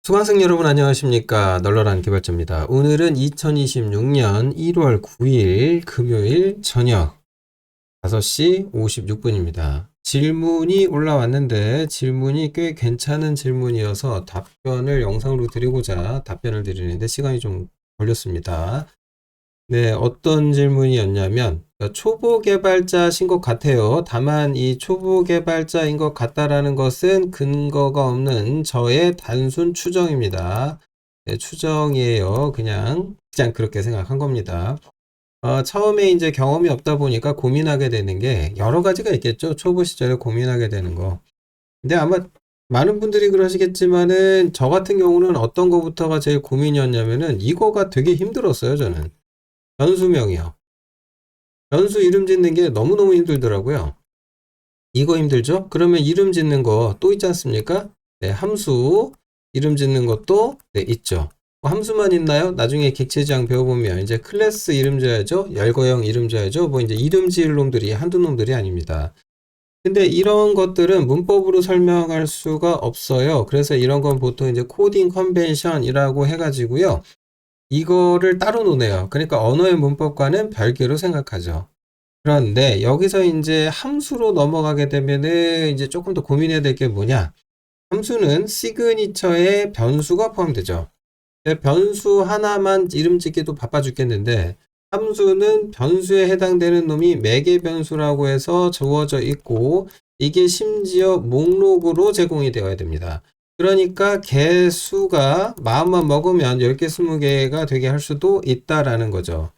수강생 여러분 안녕하십니까. 널널한 개발자입니다. 오늘은 2026년 1월 9일 금요일 저녁 5시 56분입니다. 질문이 올라왔는데 질문이 꽤 괜찮은 질문이어서 답변을 영상으로 드리고자 답변을 드리는데 시간이 좀 걸렸습니다. 네, 어떤 질문이었냐면 초보 개발자신 것 같아요. 다만 이 초보 개발자인 것 같다라는 것은 근거가 없는 저의 단순 추정입니다. 네, 추정이에요. 그냥 그렇게 생각한 겁니다. 처음에 이제 경험이 없다 보니까 고민하게 되는 게 여러 가지가 있겠죠. 초보 시절에 고민하게 되는 거. 근데 아마 많은 분들이 그러시겠지만은 저 같은 경우는 어떤 거부터가 제일 고민이었냐면은 이거가 되게 힘들었어요, 저는. 변수명이요. 변수 이름 짓는 게 너무너무 힘들더라고요. 이거 힘들죠? 그러면 이름 짓는 거 또 있지 않습니까? 네, 함수 이름 짓는 것도 네, 있죠. 함수만 있나요? 나중에 객체지향 배워보면 이제 클래스 이름 지어야죠. 열거형 이름 지어야죠. 뭐 이제 이름 지을 놈들이 한두 놈들이 아닙니다. 근데 이런 것들은 문법으로 설명할 수가 없어요. 그래서 이런 건 보통 이제 코딩 컨벤션이라고 해가지고요. 이거를 따로 노네요. 그러니까 언어의 문법과는 별개로 생각하죠. 그런데 여기서 이제 함수로 넘어가게 되면은 이제 조금 더 고민해야 될 게 뭐냐? 함수는 시그니처에 변수가 포함되죠. 변수 하나만 이름 짓기도 바빠 죽겠는데 함수는 변수에 해당되는 놈이 매개 변수라고 해서 주어져 있고 이게 심지어 목록으로 제공이 되어야 됩니다. 그러니까 개수가 마음만 먹으면 10개, 20개가 되게 할 수도 있다라는 거죠.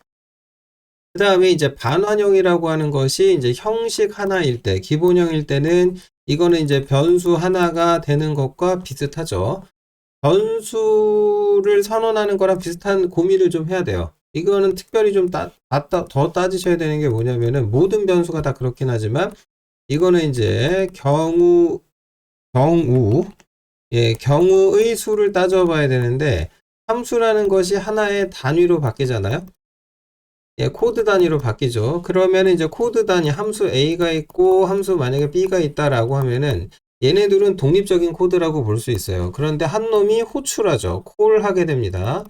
그 다음에 이제 반환형이라고 하는 것이 이제 형식 하나일 때, 기본형일 때는 이거는 이제 변수 하나가 되는 것과 비슷하죠. 변수를 선언하는 거랑 비슷한 고민을 좀 해야 돼요. 이거는 특별히 좀 더 따지셔야 되는 게 뭐냐면은 모든 변수가 다 그렇긴 하지만 이거는 이제 경우의 수를 따져봐야 되는데 함수라는 것이 하나의 단위로 바뀌잖아요. 예, 코드 단위로 바뀌죠. 그러면 이제 코드 단위 함수 A가 있고 함수 만약에 B가 있다라고 하면은 얘네들은 독립적인 코드라고 볼 수 있어요. 그런데 한 놈이 호출하죠. 콜하게 됩니다.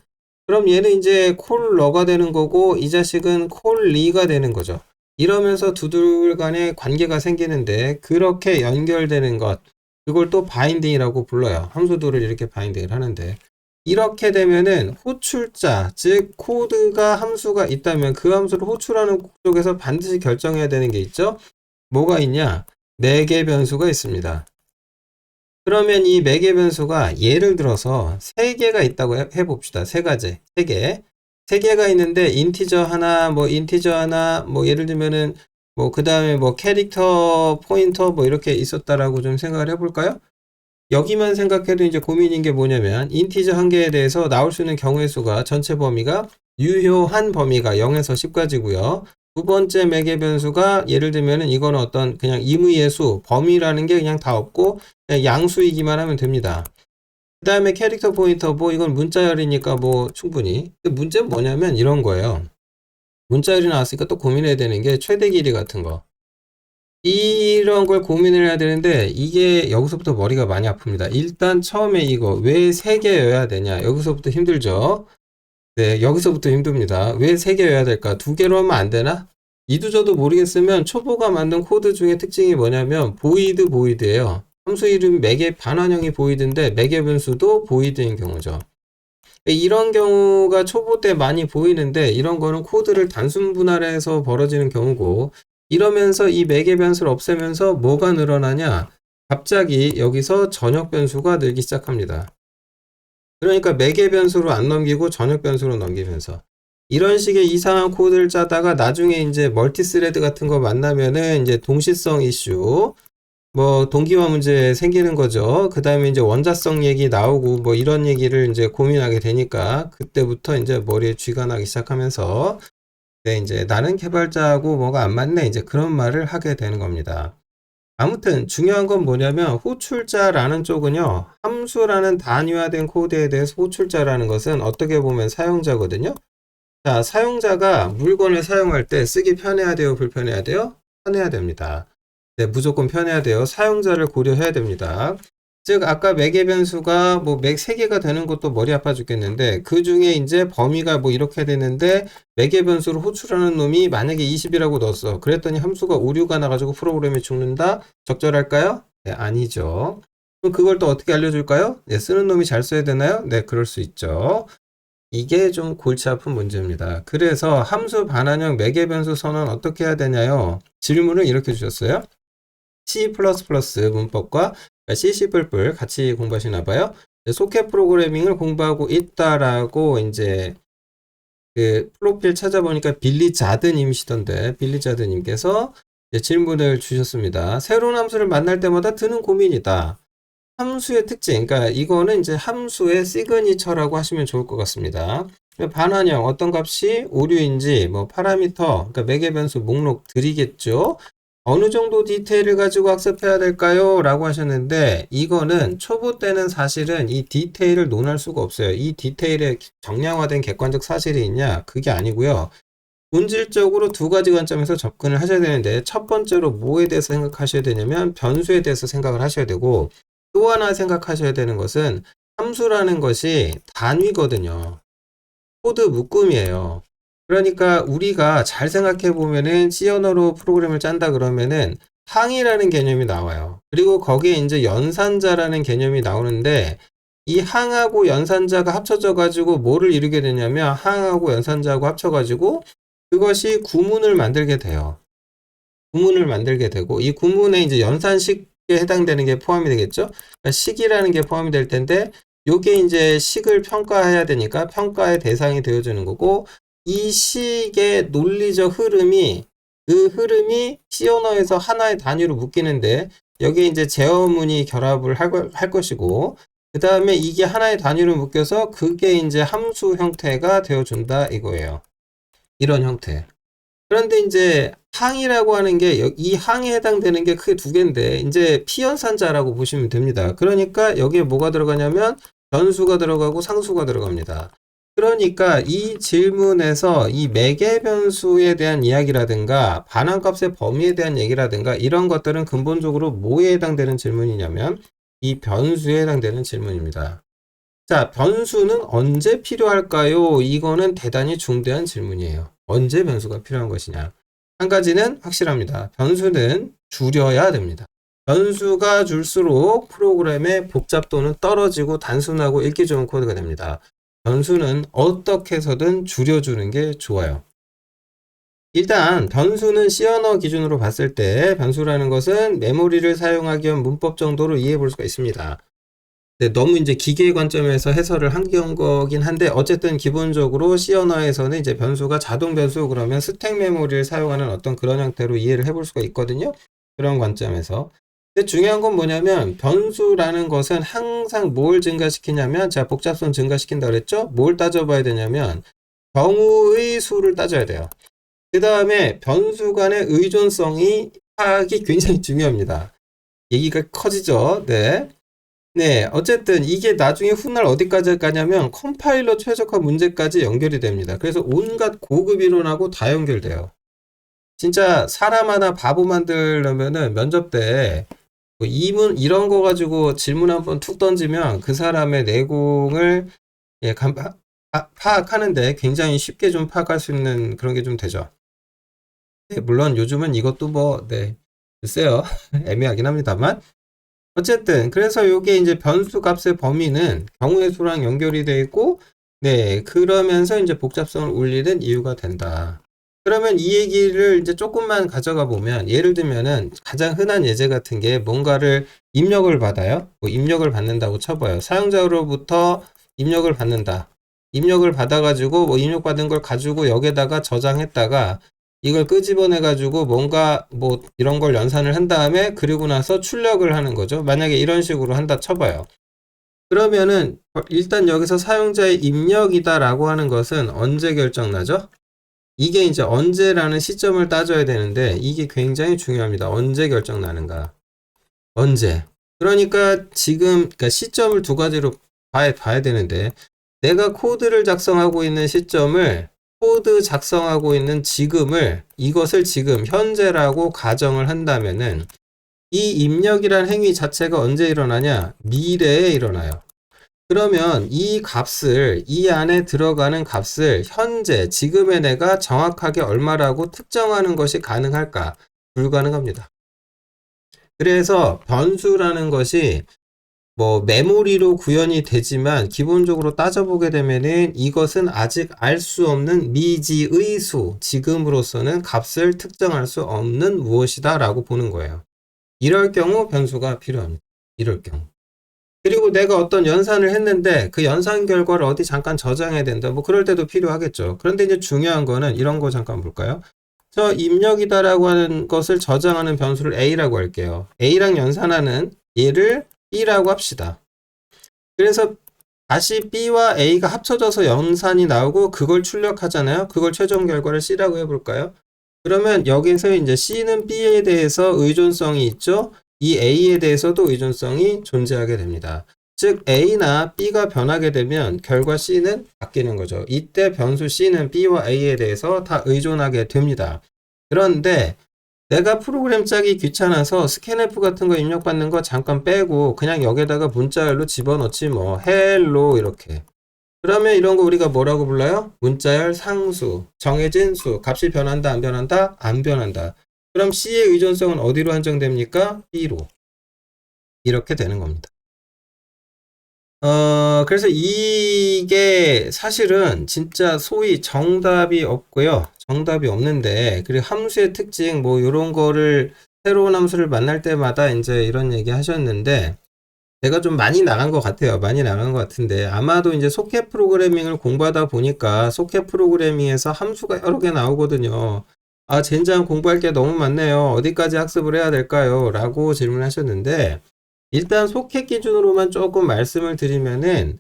그럼 얘는 이제 콜러가 되는 거고 이 자식은 콜리가 되는 거죠. 이러면서 두들 간에 관계가 생기는데 그렇게 연결되는 것 그걸 또 바인딩이라고 불러요. 함수들을 이렇게 바인딩을 하는데 이렇게 되면은 호출자, 즉 코드가 함수가 있다면 그 함수를 호출하는 쪽에서 반드시 결정해야 되는 게 있죠. 뭐가 있냐? 매개 변수가 있습니다. 그러면 이 매개 변수가 예를 들어서 3개가 있다고 해봅시다. 3가지, 3개. 3개가 있는데 인티저 하나, 뭐 예를 들면은 뭐 그 다음에 뭐 캐릭터, 포인터 뭐 이렇게 있었다라고 좀 생각을 해볼까요? 여기만 생각해도 이제 고민인 게 뭐냐면 인티저 한 개에 대해서 나올 수 있는 경우의 수가 전체 범위가 유효한 범위가 0에서 10까지고요. 두 번째 매개 변수가 예를 들면은 이거는 어떤 그냥 임의의 수, 범위라는 게 그냥 다 없고 그냥 양수이기만 하면 됩니다. 그 다음에 캐릭터 포인터 뭐 이건 문자열이니까 뭐 충분히. 문제는 뭐냐면 이런 거예요. 문자열이 나왔으니까 또 고민해야 되는 게 최대 길이 같은 거. 이런 걸 고민을 해야 되는데 이게 여기서부터 머리가 많이 아픕니다. 일단 처음에 이거 왜 3개여야 되냐 여기서부터 힘들죠. 네, 여기서부터 힘듭니다. 왜 3개여야 될까? 2개로 하면 안 되나? 이도저도 모르겠으면 초보가 만든 코드 중에 특징이 뭐냐면 보이드예요. 함수 이름 매개 반환형이 보이드인데 매개 변수도 보이드인 경우죠. 이런 경우가 초보 때 많이 보이는데 이런 거는 코드를 단순 분할해서 벌어지는 경우고 이러면서 이 매개 변수를 없애면서 뭐가 늘어나냐? 갑자기 여기서 전역 변수가 늘기 시작합니다. 그러니까 매개 변수로 안 넘기고 전역 변수로 넘기면서 이런 식의 이상한 코드를 짜다가 나중에 이제 멀티스레드 같은 거 만나면은 이제 동시성 이슈 뭐 동기화 문제 생기는 거죠. 그 다음에 이제 원자성 얘기 나오고 뭐 이런 얘기를 이제 고민하게 되니까 그때부터 이제 머리에 쥐가 나기 시작하면서 네, 이제 나는 개발자하고 뭐가 안 맞네 이제 그런 말을 하게 되는 겁니다. 아무튼 중요한 건 뭐냐면 호출자라는 쪽은요. 함수라는 단위화된 코드에 대해서 호출자라는 것은 어떻게 보면 사용자거든요. 자, 사용자가 물건을 사용할 때 쓰기 편해야 돼요, 불편해야 돼요? 편해야 됩니다. 네, 무조건 편해야 돼요. 사용자를 고려해야 됩니다. 즉 아까 매개 변수가 뭐 맥 3개가 되는 것도 머리 아파 죽겠는데 그 중에 이제 범위가 뭐 이렇게 되는데 매개 변수를 호출하는 놈이 만약에 20이라고 넣었어. 그랬더니 함수가 오류가 나가지고 프로그램이 죽는다. 적절할까요? 네, 아니죠. 그럼 그걸 또 어떻게 알려줄까요? 네, 쓰는 놈이 잘 써야 되나요? 네, 그럴 수 있죠. 이게 좀 골치 아픈 문제입니다. 그래서 함수 반환형 매개 변수 선언 어떻게 해야 되냐요? 질문을 이렇게 주셨어요. C++ 문법과 C++ 같이 공부하시나 봐요. 소켓 프로그래밍을 공부하고 있다라고 이제 그 프로필 찾아보니까 빌리 자드님이시던데 빌리 자드님께서 질문을 주셨습니다. 새로운 함수를 만날 때마다 드는 고민이다. 함수의 특징, 그러니까 이거는 이제 함수의 시그니처라고 하시면 좋을 것 같습니다. 반환형 어떤 값이 오류인지 뭐 파라미터, 그러니까 매개 변수 목록 드리겠죠. 어느 정도 디테일을 가지고 학습해야 될까요? 라고 하셨는데 이거는 초보 때는 사실은 이 디테일을 논할 수가 없어요. 이 디테일에 정량화된 객관적 사실이 있냐? 그게 아니고요. 본질적으로 두 가지 관점에서 접근을 하셔야 되는데 첫 번째로 뭐에 대해서 생각하셔야 되냐면 변수에 대해서 생각을 하셔야 되고 또 하나 생각하셔야 되는 것은 함수라는 것이 단위거든요. 코드 묶음이에요. 그러니까 우리가 잘 생각해 보면은 C 언어로 프로그램을 짠다 그러면은 항이라는 개념이 나와요. 그리고 거기에 이제 연산자라는 개념이 나오는데 이 항하고 연산자가 합쳐져 가지고 뭐를 이루게 되냐면 항하고 연산자하고 합쳐 가지고 그것이 구문을 만들게 돼요. 구문을 만들게 되고 이 구문에 이제 연산식에 해당되는 게 포함이 되겠죠. 그러니까 식이라는 게 포함이 될 텐데 요게 이제 식을 평가해야 되니까 평가의 대상이 되어주는 거고 이 식의 논리적 흐름이 그 흐름이 C 언어에서 하나의 단위로 묶이는데 여기에 이제 제어문이 결합을 할 것이고 그 다음에 이게 하나의 단위로 묶여서 그게 이제 함수 형태가 되어준다 이거예요. 이런 형태. 그런데 이제 항이라고 하는 게 이 항에 해당되는 게 크게 두 개인데 이제 피연산자라고 보시면 됩니다. 그러니까 여기에 뭐가 들어가냐면 변수가 들어가고 상수가 들어갑니다. 그러니까 이 질문에서 이 매개 변수에 대한 이야기라든가 반환값의 범위에 대한 얘기라든가 이런 것들은 근본적으로 뭐에 해당되는 질문이냐면 이 변수에 해당되는 질문입니다. 자, 변수는 언제 필요할까요? 이거는 대단히 중대한 질문이에요. 언제 변수가 필요한 것이냐? 한 가지는 확실합니다. 변수는 줄여야 됩니다. 변수가 줄수록 프로그램의 복잡도는 떨어지고 단순하고 읽기 좋은 코드가 됩니다. 변수는 어떻게 해서든 줄여주는 게 좋아요. 일단 변수는 C 언어 기준으로 봤을 때 변수라는 것은 메모리를 사용하기 위한 문법 정도로 이해해 볼 수가 있습니다. 네, 너무 이제 기계 관점에서 해설을 한 거긴 한데 어쨌든 기본적으로 C 언어에서는 이제 변수가 자동 변수 그러면 스택 메모리를 사용하는 어떤 그런 형태로 이해를 해볼 수가 있거든요. 그런 관점에서. 근데 중요한 건 뭐냐면 변수라는 것은 항상 뭘 증가시키냐면 제가 복잡성 증가시킨다 그랬죠? 뭘 따져봐야 되냐면 경우의 수를 따져야 돼요. 그 다음에 변수 간의 의존성이 파악이 굉장히 중요합니다. 얘기가 커지죠. 네. 네, 어쨌든 이게 나중에 훗날 어디까지 가냐면 컴파일러 최적화 문제까지 연결이 됩니다. 그래서 온갖 고급 이론하고 다 연결돼요. 진짜 사람 하나 바보 만들려면은 면접 때 뭐 이런 거 가지고 질문 한번 툭 던지면 그 사람의 내공을 예, 파악하는데 굉장히 쉽게 좀 파악할 수 있는 그런 게 좀 되죠. 네, 물론 요즘은 이것도 뭐, 네, 글쎄요. 애매하긴 합니다만. 어쨌든 그래서 요게 이제 변수 값의 범위는 경우의 수랑 연결이 되어 있고 네 그러면서 이제 복잡성을 올리는 이유가 된다. 그러면 이 얘기를 이제 조금만 가져가 보면 예를 들면은 가장 흔한 예제 같은 게 뭔가를 입력을 받아요. 뭐 입력을 받는다고 쳐봐요. 사용자로부터 입력을 받는다. 입력을 받아가지고 뭐 입력받은 걸 가지고 여기다가 저장했다가 이걸 끄집어내 가지고 뭔가 뭐 이런 걸 연산을 한 다음에 그리고 나서 출력을 하는 거죠. 만약에 이런 식으로 한다 쳐봐요. 그러면은 일단 여기서 사용자의 입력이다 라고 하는 것은 언제 결정나죠? 이게 이제 언제라는 시점을 따져야 되는데 이게 굉장히 중요합니다. 언제 결정나는가? 언제? 그러니까 지금 그러니까 시점을 두 가지로 봐야 되는데 내가 코드를 작성하고 있는 시점을 코드 작성하고 있는 지금을 이것을 지금 현재라고 가정을 한다면은 이 입력이란 행위 자체가 언제 일어나냐? 미래에 일어나요. 그러면 이 값을, 이 안에 들어가는 값을 현재, 지금의 내가 정확하게 얼마라고 특정하는 것이 가능할까? 불가능합니다. 그래서 변수라는 것이 뭐 메모리로 구현이 되지만 기본적으로 따져보게 되면은 이것은 아직 알 수 없는 미지의 수, 지금으로서는 값을 특정할 수 없는 무엇이다 라고 보는 거예요. 이럴 경우 변수가 필요합니다. 이럴 경우. 그리고 내가 어떤 연산을 했는데 그 연산 결과를 어디 잠깐 저장해야 된다. 뭐 그럴 때도 필요하겠죠. 그런데 이제 중요한 거는 이런 거 잠깐 볼까요? 저 입력이다라고 하는 것을 저장하는 변수를 A라고 할게요. A랑 연산하는 얘를 B라고 합시다. 그래서 다시 B와 A가 합쳐져서 연산이 나오고 그걸 출력하잖아요. 그걸 최종 결과를 C라고 해볼까요? 그러면 여기서 이제 C는 B에 대해서 의존성이 있죠. 이 A에 대해서도 의존성이 존재하게 됩니다. 즉 A나 B가 변하게 되면 결과 C는 바뀌는 거죠. 이때 변수 C는 B와 A에 대해서 다 의존하게 됩니다. 그런데 내가 프로그램 짜기 귀찮아서 스캔F 같은 거 입력받는 거 잠깐 빼고 그냥 여기다가 문자열로 집어넣지 뭐 헬로 이렇게. 그러면 이런 거 우리가 뭐라고 불러요? 문자열 상수, 정해진 수, 값이 변한다, 안 변한다? 안 변한다. 그럼 C의 의존성은 어디로 한정됩니까? B로. 이렇게 되는 겁니다. 그래서 이게 사실은 진짜 소위 정답이 없고요. 정답이 없는데, 그리고 함수의 특징, 뭐, 요런 거를, 새로운 함수를 만날 때마다 이제 이런 얘기 하셨는데, 제가 좀 많이 나간 것 같아요. 많이 나간 것 같은데, 아마도 이제 소켓 프로그래밍을 공부하다 보니까, 소켓 프로그래밍에서 함수가 여러 개 나오거든요. 아, 젠장 공부할 게 너무 많네요. 어디까지 학습을 해야 될까요? 라고 질문하셨는데, 일단 소켓 기준으로만 조금 말씀을 드리면은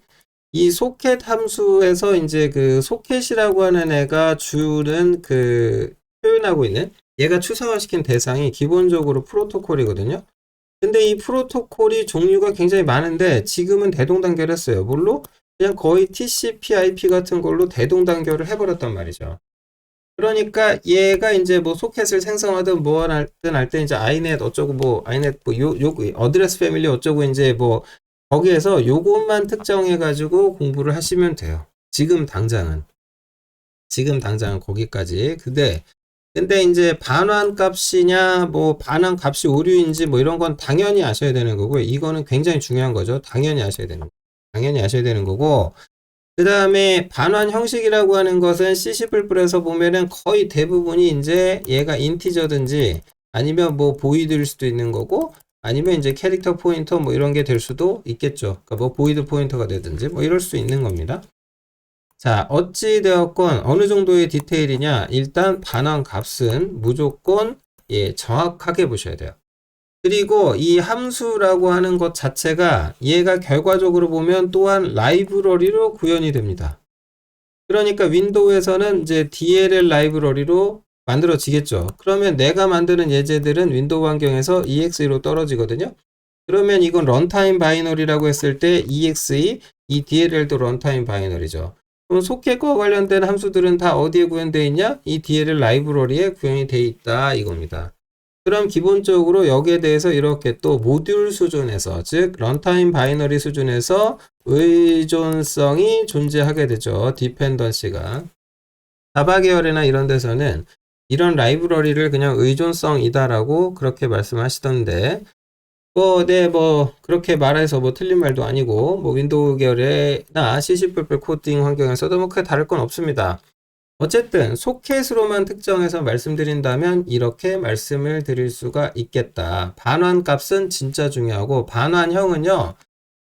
이 소켓 함수에서 이제 그 소켓이라고 하는 애가 주는 그 표현하고 있는 얘가 추상화시킨 대상이 기본적으로 프로토콜이거든요. 근데 이 프로토콜이 종류가 굉장히 많은데 지금은 대동단결했어요. 뭘로? 그냥 거의 TCP/IP 같은 걸로 대동단결을 해버렸단 말이죠. 그러니까 얘가 이제 뭐 소켓을 생성하든 뭐 하든 할 때 이제 아이넷 어쩌고 뭐 아이넷 뭐 요 어드레스 패밀리 어쩌고 이제 뭐 거기에서 요것만 특정해 가지고 공부를 하시면 돼요. 지금 당장은 거기까지. 근데 이제 반환 값이냐 뭐 반환 값이 오류인지 뭐 이런 건 당연히 아셔야 되는 거고요. 이거는 굉장히 중요한 거죠. 당연히 아셔야 되는 거고. 그 다음에 반환 형식이라고 하는 것은 C++에서 보면은 거의 대부분이 이제 얘가 인티저든지 아니면 뭐 보이드일 수도 있는 거고 아니면 이제 캐릭터 포인터 뭐 이런 게 될 수도 있겠죠. 그러니까 뭐 보이드 포인터가 되든지 뭐 이럴 수 있는 겁니다. 자, 어찌 되었건 어느 정도의 디테일이냐? 일단 반환 값은 무조건 정확하게 보셔야 돼요. 그리고 이 함수라고 하는 것 자체가 얘가 결과적으로 보면 또한 라이브러리로 구현이 됩니다. 그러니까 윈도우에서는 이제 DLL 라이브러리로 만들어지겠죠. 그러면 내가 만드는 예제들은 윈도우 환경에서 EXE로 떨어지거든요. 그러면 이건 런타임 바이너리라고 했을 때 EXE, 이 DLL도 런타임 바이너리죠. 그럼 소켓과 관련된 함수들은 다 어디에 구현되어 있냐? 이 DLL 라이브러리에 구현이 되어 있다 이겁니다. 그럼 기본적으로 여기에 대해서 이렇게 또 모듈 수준에서 즉 런타임 바이너리 수준에서 의존성이 존재하게 되죠. 디펜던시가. 자바 계열이나 이런 데서는 이런 라이브러리를 그냥 의존성이다라고 그렇게 말씀하시던데 뭐 그렇게 말해서 뭐 틀린 말도 아니고 뭐 윈도우 계열이나 C++ 코딩 환경에서도 뭐 크게 다를 건 없습니다. 어쨌든 소켓으로만 특정해서 말씀드린다면 이렇게 말씀을 드릴 수가 있겠다. 반환 값은 진짜 중요하고 반환형은요.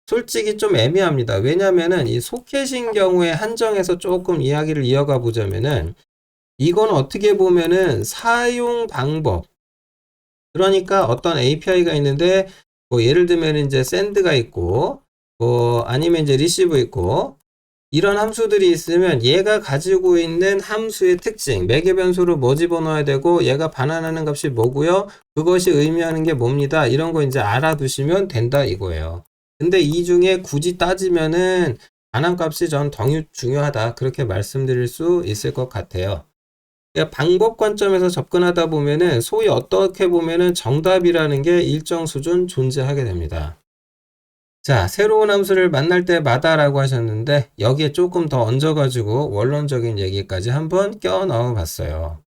솔직히 좀 애매합니다. 왜냐면은 이 소켓인 경우에 한정해서 조금 이야기를 이어가 보자면은 이건 어떻게 보면은 사용 방법 그러니까 어떤 API가 있는데 뭐 예를 들면 이제 send가 있고 뭐 아니면 이제 receive 있고 이런 함수들이 있으면 얘가 가지고 있는 함수의 특징, 매개 변수로 뭐 집어넣어야 되고 얘가 반환하는 값이 뭐고요? 그것이 의미하는 게 뭡니다. 이런 거 이제 알아두시면 된다 이거예요. 근데 이 중에 굳이 따지면은 반환 값이 전 더 중요하다. 그렇게 말씀드릴 수 있을 것 같아요. 그러니까 방법 관점에서 접근하다 보면은 소위 어떻게 보면은 정답이라는 게 일정 수준 존재하게 됩니다. 자, 새로운 함수를 만날 때마다라고 하셨는데 여기에 조금 더 얹어가지고 원론적인 얘기까지 한번 껴 넣어 봤어요.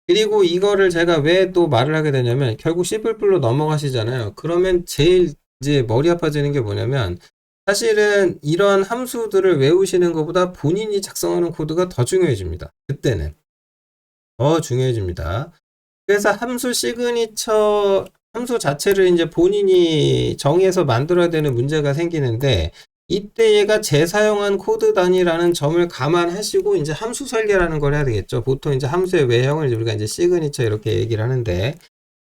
그리고 이거를 제가 왜 또 말을 하게 되냐면 결국 C++로 넘어가시잖아요. 그러면 제일 이제 머리 아파지는 게 뭐냐면 사실은 이런 함수들을 외우시는 것보다 본인이 작성하는 코드가 더 중요해집니다. 그때는 더 중요해집니다. 그래서 함수 시그니처 함수 자체를 이제 본인이 정의해서 만들어야 되는 문제가 생기는데 이때 얘가 재사용한 코드 단위라는 점을 감안하시고 이제 함수 설계라는 걸 해야 되겠죠. 보통 이제 함수의 외형을 우리가 이제 시그니처 이렇게 얘기를 하는데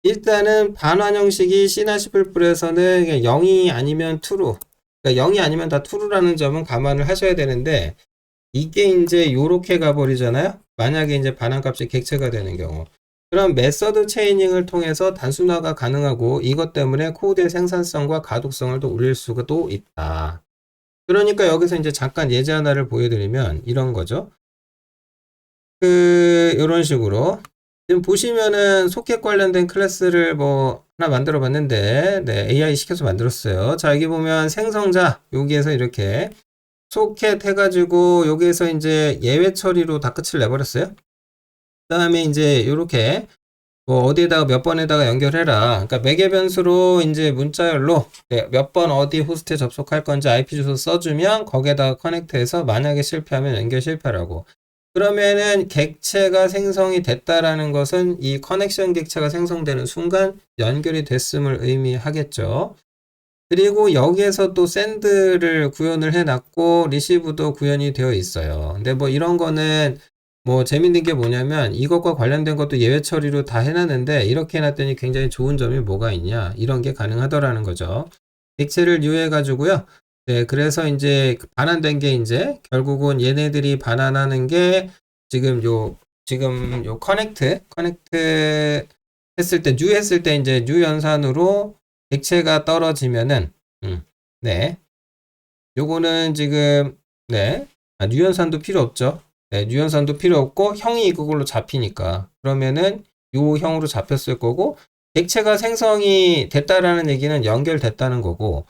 일단은 반환 형식이 C나 C++에서는 0이 아니면 true, 그러니까 0이 아니면 다 true라는 점은 감안을 하셔야 되는데 이게 이제 요렇게 가버리잖아요. 만약에 이제 반환값이 객체가 되는 경우. 그럼 메서드 체이닝을 통해서 단순화가 가능하고 이것 때문에 코드의 생산성과 가독성을 또 올릴 수가 또 있다. 그러니까 여기서 이제 잠깐 예제 하나를 보여드리면 이런 거죠. 이런 식으로 지금 보시면은 소켓 관련된 클래스를 뭐 하나 만들어 봤는데 네, AI 시켜서 만들었어요. 자, 여기 보면 생성자 여기에서 이렇게 소켓 해가지고 여기에서 이제 예외 처리로 다 끝을 내버렸어요. 그 다음에 이제 이렇게 뭐 어디에다가 몇 번에다가 연결해라. 그러니까 매개 변수로 이제 문자열로 네, 몇 번 어디 호스트에 접속할 건지 IP 주소 써주면 거기에다가 커넥트해서 만약에 실패하면 연결 실패라고. 그러면은 객체가 생성이 됐다라는 것은 이 커넥션 객체가 생성되는 순간 연결이 됐음을 의미하겠죠. 그리고 여기에서 또 샌드를 구현을 해놨고 리시브도 구현이 되어 있어요. 근데 뭐 이런 거는 뭐 재밌는 게 뭐냐면 이것과 관련된 것도 예외 처리로 다 해놨는데 이렇게 해놨더니 굉장히 좋은 점이 뭐가 있냐 이런 게 가능하더라는 거죠. 객체를 유효해 가지고요. 네, 그래서 이제 반환된 게 이제 결국은 얘네들이 반환하는 게 지금 요 커넥트 했을 때 뉴 했을 때 이제 뉴 연산으로 객체가 떨어지면은 네. 요거는 지금 네. 뉴 연산도 필요 없죠. 네, 뉴 연산도 필요 없고 형이 그걸로 잡히니까. 그러면은 요 형으로 잡혔을 거고 객체가 생성이 됐다라는 얘기는 연결됐다는 거고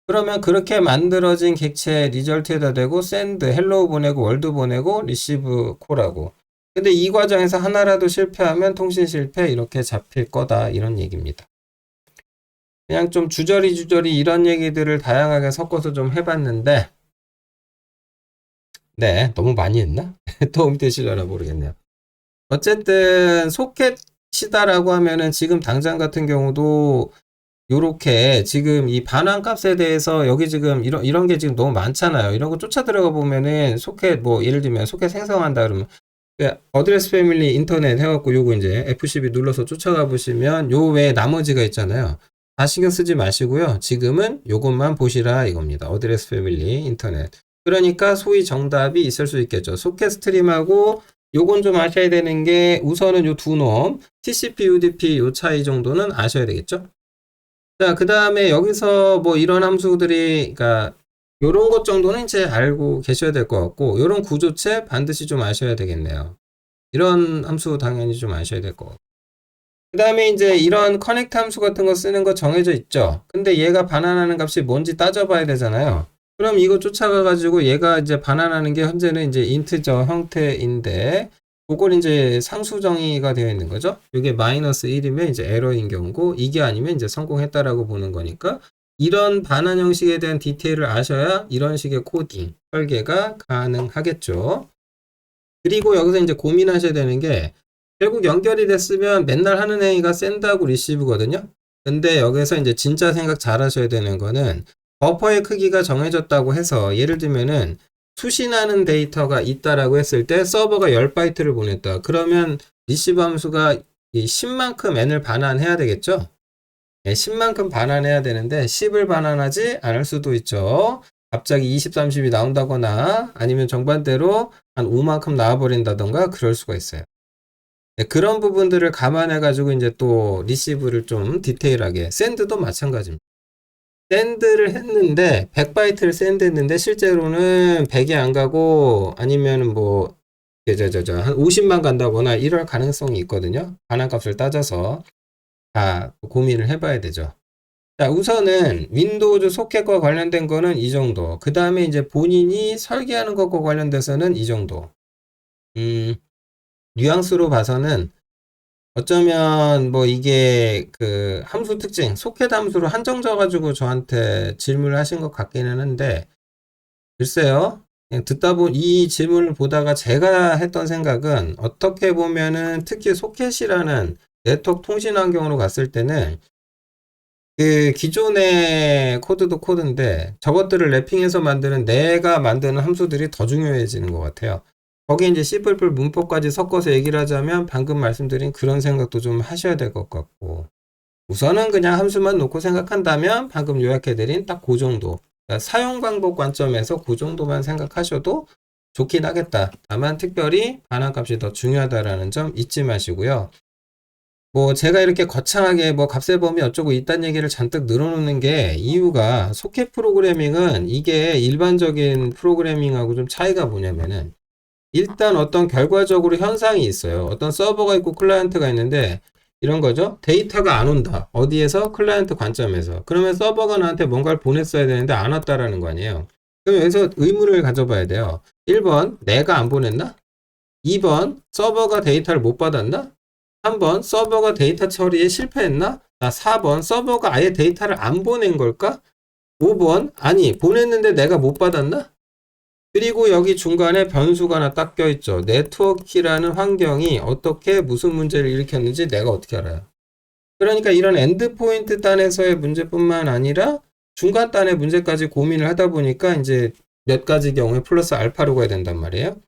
그러면 그렇게 만들어진 객체 리절트에다 대고 샌드 헬로우 보내고 월드 보내고 리시브 콜하고 근데 이 과정에서 하나라도 실패하면 통신 실패 이렇게 잡힐 거다 이런 얘기입니다. 그냥 좀 주저리 이런 얘기들을 다양하게 섞어서 좀 해봤는데 네 너무 많이 했나? 도움이 되시려나 모르겠네요. 어쨌든 소켓이다라고 하면은 지금 당장 같은 경우도 요렇게 지금 이 반환 값에 대해서 여기 지금 이런 게 지금 너무 많잖아요. 이런 거 쫓아 들어가 보면은 소켓 뭐 예를 들면 소켓 생성한다 그러면 어드레스 패밀리 인터넷 해갖고 요거 이제 F12 눌러서 쫓아가 보시면 요 외에 나머지가 있잖아요. 다 신경 쓰지 마시고요. 지금은 요것만 보시라 이겁니다. 어드레스 패밀리 인터넷. 그러니까 소위 정답이 있을 수 있겠죠. 소켓 스트림하고 요건 좀 아셔야 되는 게 우선은 요 두 놈 TCP, UDP 요 차이 정도는 아셔야 되겠죠. 자, 그 다음에 여기서 뭐 이런 함수들이, 그러니까 요런 것 정도는 이제 알고 계셔야 될 것 같고, 요런 구조체 반드시 좀 아셔야 되겠네요. 이런 함수 당연히 좀 아셔야 될 것 같고. 그 다음에 이제 이런 커넥트 함수 같은 거 쓰는 거 정해져 있죠. 근데 얘가 반환하는 값이 뭔지 따져봐야 되잖아요. 그럼 이거 쫓아가가지고 얘가 이제 반환하는 게 현재는 이제 인트저 형태인데, 그걸 이제 상수 정의가 되어 있는 거죠. 이게 마이너스 1이면 이제 에러인 경우고, 이게 아니면 이제 성공했다라고 보는 거니까, 이런 반환 형식에 대한 디테일을 아셔야 이런 식의 코딩, 설계가 가능하겠죠. 그리고 여기서 이제 고민하셔야 되는 게, 결국 연결이 됐으면 맨날 하는 행위가 샌드하고 리시브거든요. 근데 여기서 이제 진짜 생각 잘 하셔야 되는 거는, 버퍼의 크기가 정해졌다고 해서, 예를 들면은, 수신하는 데이터가 있다라고 했을 때 서버가 10바이트를 보냈다. 그러면 리시브 함수가 이 10만큼 n을 반환해야 되겠죠? 네, 10만큼 반환해야 되는데 10을 반환하지 않을 수도 있죠. 갑자기 20, 30이 나온다거나 아니면 정반대로 한 5만큼 나와버린다던가 그럴 수가 있어요. 네, 그런 부분들을 감안해가지고 이제 또 리시브를 좀 디테일하게, 샌드도 마찬가지입니다. 샌드를 했는데 100바이트를 샌드 했는데 실제로는 100이 안 가고 아니면 뭐 한 50만 간다거나 이럴 가능성이 있거든요. 반환값을 따져서 다 고민을 해봐야 되죠. 자, 우선은 윈도우즈 소켓과 관련된 거는 이 정도. 그 다음에 이제 본인이 설계하는 것과 관련돼서는 이 정도. 뉘앙스로 봐서는 어쩌면 뭐 이게 그 함수 특징, 소켓 함수로 한정져 가지고 저한테 질문을 하신 것 같기는 한데, 글쎄요. 그냥 듣다 이 질문을 보다가 제가 했던 생각은 어떻게 보면은 특히 소켓이라는 네트워크 통신 환경으로 갔을 때는 그 기존의 코드도 코드인데 저것들을 랩핑해서 만드는 내가 만드는 함수들이 더 중요해지는 것 같아요. 거기에 이제 C++ 문법까지 섞어서 얘기를 하자면 방금 말씀드린 그런 생각도 좀 하셔야 될 것 같고, 우선은 그냥 함수만 놓고 생각한다면 방금 요약해드린 딱 그 정도. 그러니까 사용 방법 관점에서 그 정도만 생각하셔도 좋긴 하겠다. 다만 특별히 반환값이 더 중요하다라는 점 잊지 마시고요. 뭐 제가 이렇게 거창하게 뭐 값의 범위 어쩌고 이딴 얘기를 잔뜩 늘어놓는 게 이유가 소켓 프로그래밍은 이게 일반적인 프로그래밍하고 좀 차이가 뭐냐면은 일단 어떤 결과적으로 현상이 있어요. 어떤 서버가 있고 클라이언트가 있는데 이런 거죠. 데이터가 안 온다. 어디에서? 클라이언트 관점에서. 그러면 서버가 나한테 뭔가를 보냈어야 되는데 안 왔다라는 거 아니에요. 그럼 여기서 의문을 가져봐야 돼요. 1번 내가 안 보냈나? 2번 서버가 데이터를 못 받았나? 3번 서버가 데이터 처리에 실패했나? 4번 서버가 아예 데이터를 안 보낸 걸까? 5번 아니 보냈는데 내가 못 받았나? 그리고 여기 중간에 변수가 하나 딱 껴있죠. 네트워크라는 환경이 어떻게 무슨 문제를 일으켰는지 내가 어떻게 알아요? 그러니까 이런 엔드포인트 단에서의 문제뿐만 아니라 중간 단의 문제까지 고민을 하다 보니까 이제 몇 가지 경우에 플러스 알파로 가야 된단 말이에요.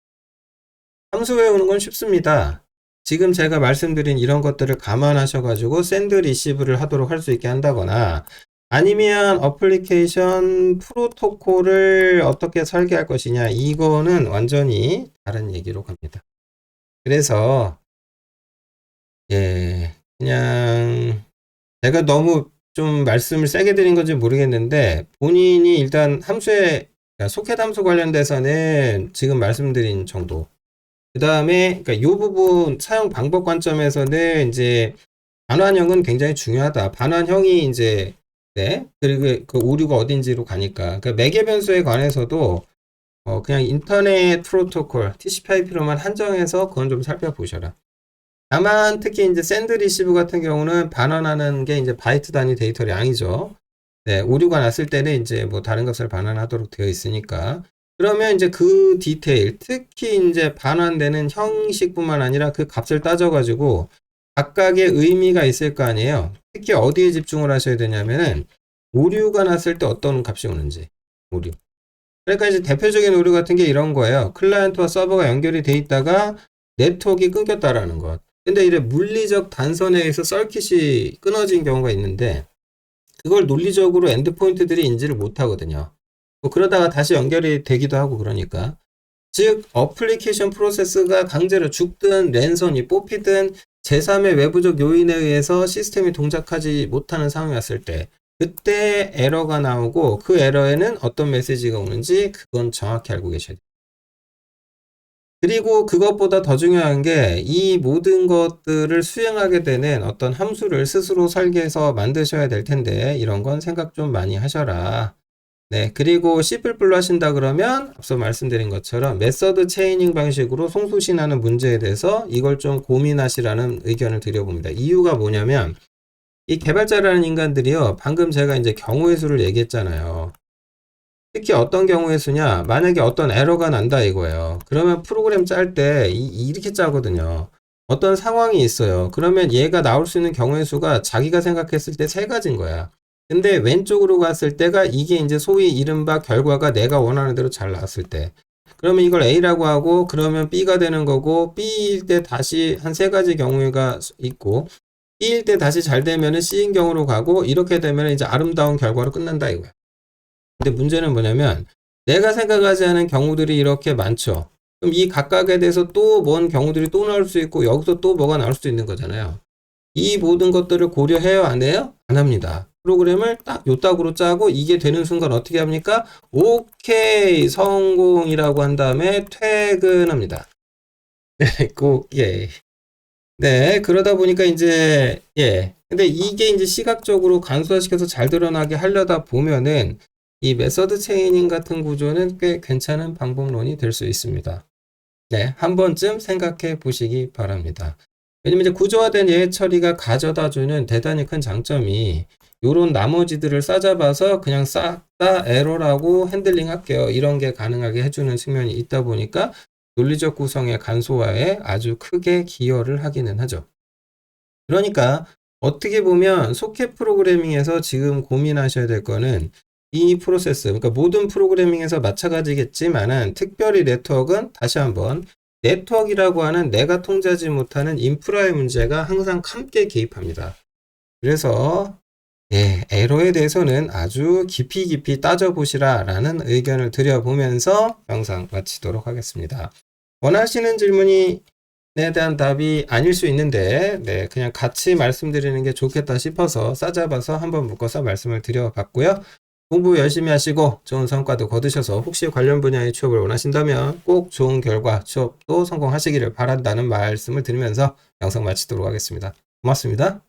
함수 외우는 건 쉽습니다. 지금 제가 말씀드린 이런 것들을 감안하셔가지고 샌드 리시브를 하도록 할 수 있게 한다거나 아니면 어플리케이션 프로토콜을 어떻게 설계할 것이냐, 이거는 완전히 다른 얘기로 갑니다. 그래서 그냥 제가 너무 좀 말씀을 세게 드린 건지 모르겠는데 본인이 일단 함수에 그러니까 소켓 함수 관련돼서는 지금 말씀드린 정도, 그 다음에 그러니까 이 부분 사용 방법 관점에서는 이제 반환형은 굉장히 중요하다. 반환형이 이제 그리고 그 오류가 어딘지로 가니까. 그 매개 변수에 관해서도 그냥 인터넷 프로토콜 TCP/IP로만 한정해서 그건 좀 살펴보셔라. 다만 특히 이제 샌드 리시브 같은 경우는 반환하는 게 이제 바이트 단위 데이터 량이죠. 오류가 났을 때는 이제 뭐 다른 값을 반환하도록 되어 있으니까. 그러면 이제 그 디테일, 특히 이제 반환되는 형식뿐만 아니라 그 값을 따져가지고 각각의 의미가 있을 거 아니에요. 특히 어디에 집중을 하셔야 되냐면은 오류가 났을 때 어떤 값이 오는지. 오류. 그러니까 이제 대표적인 오류 같은 게 이런 거예요. 클라이언트와 서버가 연결이 돼 있다가 네트워크가 끊겼다라는 것. 근데 이래 물리적 단선에 의해서 서킷이 끊어진 경우가 있는데 그걸 논리적으로 엔드포인트들이 인지를 못 하거든요. 뭐 그러다가 다시 연결이 되기도 하고 그러니까. 즉 어플리케이션 프로세스가 강제로 죽든 랜선이 뽑히든 제3의 외부적 요인에 의해서 시스템이 동작하지 못하는 상황이 왔을 때 그때 에러가 나오고 그 에러에는 어떤 메시지가 오는지 그건 정확히 알고 계셔야 돼요. 그리고 그것보다 더 중요한 게 이 모든 것들을 수행하게 되는 어떤 함수를 스스로 설계해서 만드셔야 될 텐데 이런 건 생각 좀 많이 하셔라. 그리고 C++로 하신다 그러면 앞서 말씀드린 것처럼 메서드 체이닝 방식으로 송수신하는 문제에 대해서 이걸 좀 고민하시라는 의견을 드려봅니다. 이유가 뭐냐면 이 개발자라는 인간들이요, 방금 제가 이제 경우의 수를 얘기했잖아요. 특히 어떤 경우의 수냐, 만약에 어떤 에러가 난다 이거예요. 그러면 프로그램 짤 때 이렇게 짜거든요. 어떤 상황이 있어요. 그러면 얘가 나올 수 있는 경우의 수가 자기가 생각했을 때 3가지인 거야. 근데 왼쪽으로 갔을 때가 이게 이제 소위 이른바 결과가 내가 원하는 대로 잘 나왔을 때. 그러면 이걸 A라고 하고 그러면 B가 되는 거고 B일 때 다시 한 3가지 경우가 있고 B일 때 다시 잘 되면은 C인 경우로 가고 이렇게 되면 이제 아름다운 결과로 끝난다 이거야. 근데 문제는 뭐냐면 내가 생각하지 않은 경우들이 이렇게 많죠. 그럼 이 각각에 대해서 또 뭔 경우들이 또 나올 수 있고 여기서 또 뭐가 나올 수도 있는 거잖아요. 이 모든 것들을 고려해요? 안 해요? 안 합니다. 프로그램을 딱 요딱으로 짜고 이게 되는 순간 어떻게 합니까? 오케이 성공이라고 한 다음에 퇴근합니다. 꼭, 예. 네, 그러다 보니까 이제, 예. 근데 이게 이제 시각적으로 간소화시켜서 잘 드러나게 하려다 보면은 이 메서드 체이닝 같은 구조는 꽤 괜찮은 방법론이 될 수 있습니다. 네, 한 번쯤 생각해 보시기 바랍니다. 왜냐면 이제 구조화된 예외 처리가 가져다 주는 대단히 큰 장점이 요런 나머지들을 싸잡아서 그냥 싹 다 에러라고 핸들링 할게요. 이런 게 가능하게 해주는 측면이 있다 보니까 논리적 구성의 간소화에 아주 크게 기여를 하기는 하죠. 그러니까 어떻게 보면 소켓 프로그래밍에서 지금 고민하셔야 될 거는 이 프로세스, 그러니까 모든 프로그래밍에서 마찬가지겠지만은 특별히 네트워크는 다시 한번 네트워크라고 하는 내가 통제하지 못하는 인프라의 문제가 항상 함께 개입합니다. 그래서 예, 에러에 대해서는 아주 깊이 따져보시라 라는 의견을 드려보면서 영상 마치도록 하겠습니다. 원하시는 질문에 대한 답이 아닐 수 있는데, 네, 그냥 같이 말씀드리는 게 좋겠다 싶어서 싸잡아서 한번 묶어서 말씀을 드려봤고요. 공부 열심히 하시고 좋은 성과도 거두셔서 혹시 관련 분야의 취업을 원하신다면 꼭 좋은 결과, 취업도 성공하시기를 바란다는 말씀을 드리면서 영상 마치도록 하겠습니다. 고맙습니다.